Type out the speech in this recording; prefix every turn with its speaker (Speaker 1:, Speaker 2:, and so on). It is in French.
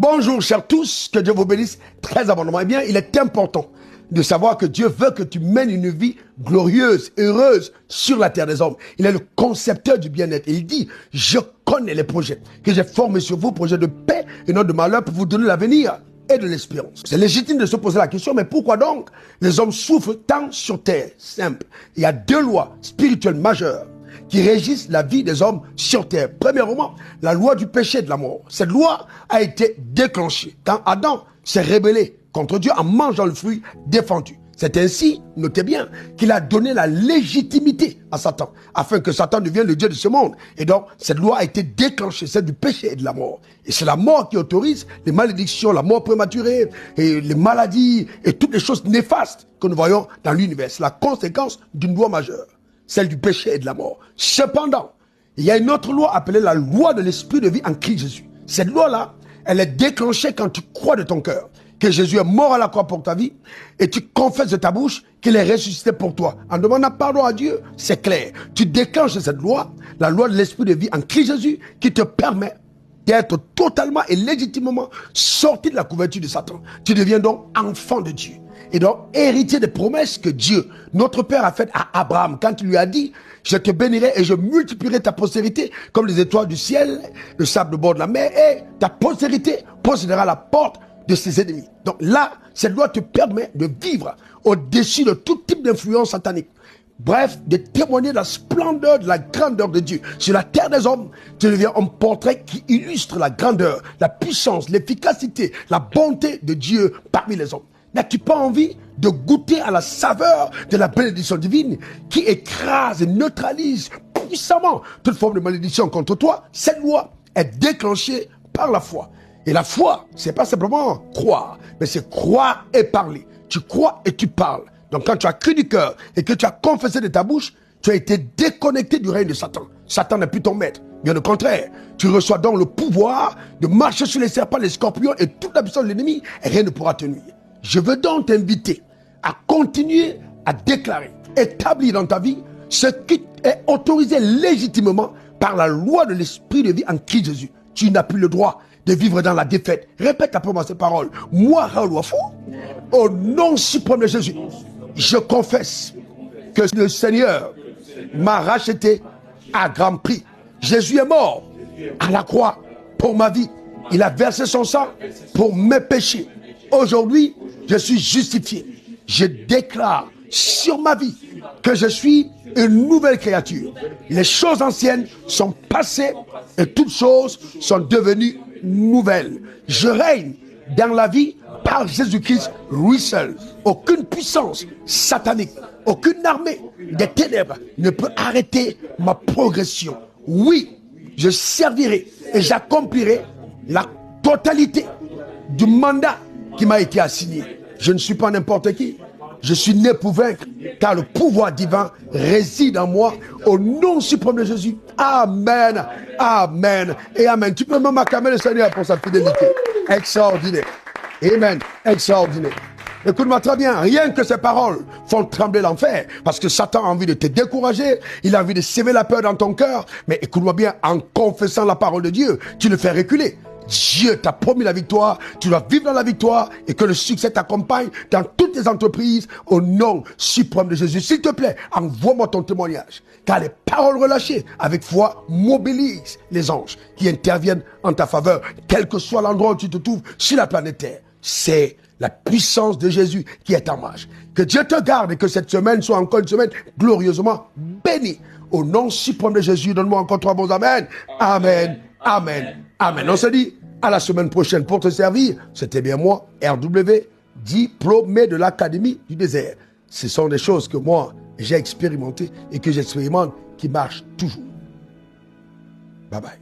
Speaker 1: Bonjour chers tous, que Dieu vous bénisse très abondamment. Eh bien, il est important de savoir que Dieu veut que tu mènes une vie glorieuse, heureuse sur la terre des hommes. Il est le concepteur du bien-être. Et il dit, je connais les projets que j'ai formés sur vous, projets de paix et non de malheur pour vous donner l'avenir et de l'espérance. C'est légitime de se poser la question, mais pourquoi donc les hommes souffrent tant sur terre? Simple. Il y a deux lois spirituelles majeures qui régissent la vie des hommes sur terre. Premièrement, la loi du péché et de la mort. Cette loi a été déclenchée quand Adam s'est rébellé contre Dieu en mangeant le fruit défendu. C'est ainsi, notez bien, qu'il a donné la légitimité à Satan, afin que Satan devienne le Dieu de ce monde. Et donc, cette loi a été déclenchée, celle du péché et de la mort. Et c'est la mort qui autorise les malédictions, la mort prématurée, et les maladies, et toutes les choses néfastes que nous voyons dans l'univers. C'est la conséquence d'une loi majeure, celle du péché et de la mort. Cependant, il y a une autre loi appelée la loi de l'esprit de vie en Christ Jésus. Cette loi-là, elle est déclenchée quand tu crois de ton cœur que Jésus est mort à la croix pour ta vie et tu confesses de ta bouche qu'il est ressuscité pour toi. En demandant pardon à Dieu, c'est clair. Tu déclenches cette loi, la loi de l'esprit de vie en Christ Jésus, qui te permet d'être totalement et légitimement sorti de la couverture de Satan. Tu deviens donc enfant de Dieu. Et donc héritier des promesses que Dieu, notre Père, a faites à Abraham quand il lui a dit, je te bénirai et je multiplierai ta postérité comme les étoiles du ciel, le sable au bord de la mer, et ta postérité possédera la porte de ses ennemis. Donc là, cette loi te permet de vivre au-dessus de tout type d'influence satanique. Bref, de témoigner de la splendeur, de la grandeur de Dieu. Sur la terre des hommes, tu deviens un portrait qui illustre la grandeur, la puissance, l'efficacité, la bonté de Dieu parmi les hommes. N'as-tu pas envie de goûter à la saveur de la bénédiction divine qui écrase et neutralise puissamment toute forme de malédiction contre toi? Cette loi est déclenchée par la foi. Et la foi, c'est pas simplement croire, mais c'est croire et parler. Tu crois et tu parles. Donc quand tu as cru du cœur et que tu as confessé de ta bouche, tu as été déconnecté du règne de Satan. Satan n'est plus ton maître. Bien au contraire, tu reçois donc le pouvoir de marcher sur les serpents, les scorpions et toute la puissance de l'ennemi, et rien ne pourra te nuire. Je veux donc t'inviter à continuer à déclarer, établir dans ta vie ce qui est autorisé légitimement par la loi de l'esprit de vie en Christ Jésus. Tu n'as plus le droit de vivre dans la défaite. Répète après moi ces paroles. Moi, Raoul Wafou, au nom suprême de Jésus, je confesse que le Seigneur m'a racheté à grand prix. Jésus est mort à la croix pour ma vie. Il a versé son sang pour mes péchés. Aujourd'hui, je suis justifié. Je déclare sur ma vie que je suis une nouvelle créature. Les choses anciennes sont passées et toutes choses sont devenues nouvelles. Je règne dans la vie par Jésus-Christ, lui seul. Aucune puissance satanique, aucune armée des ténèbres ne peut arrêter ma progression. Oui, je servirai et j'accomplirai la totalité du mandat qui m'a été assigné. Je ne suis pas n'importe qui. Je suis né pour vaincre, car le pouvoir divin réside en moi, au nom suprême de Jésus. Amen, amen et amen. Tu peux même acclamer le Seigneur pour sa fidélité. Extraordinaire. Amen, extraordinaire. Écoute-moi très bien, rien que ces paroles font trembler l'enfer, parce que Satan a envie de te décourager, il a envie de semer la peur dans ton cœur, mais écoute-moi bien, en confessant la parole de Dieu, tu le fais reculer. Dieu t'a promis la victoire, tu dois vivre dans la victoire et que le succès t'accompagne dans toutes tes entreprises au nom suprême de Jésus. S'il te plaît, envoie-moi ton témoignage, car les paroles relâchées avec foi mobilisent les anges qui interviennent en ta faveur, quel que soit l'endroit où tu te trouves sur la planète Terre. C'est la puissance de Jésus qui est en marche. Que Dieu te garde et que cette semaine soit encore une semaine glorieusement bénie. Au nom suprême de Jésus, donne-moi encore 3 bons amen. Amen, amen, amen. On se dit à la semaine prochaine pour te servir. C'était bien moi, RW, diplômé de l'Académie du désert. Ce sont des choses que moi, j'ai expérimentées et que j'expérimente qui marchent toujours. Bye bye.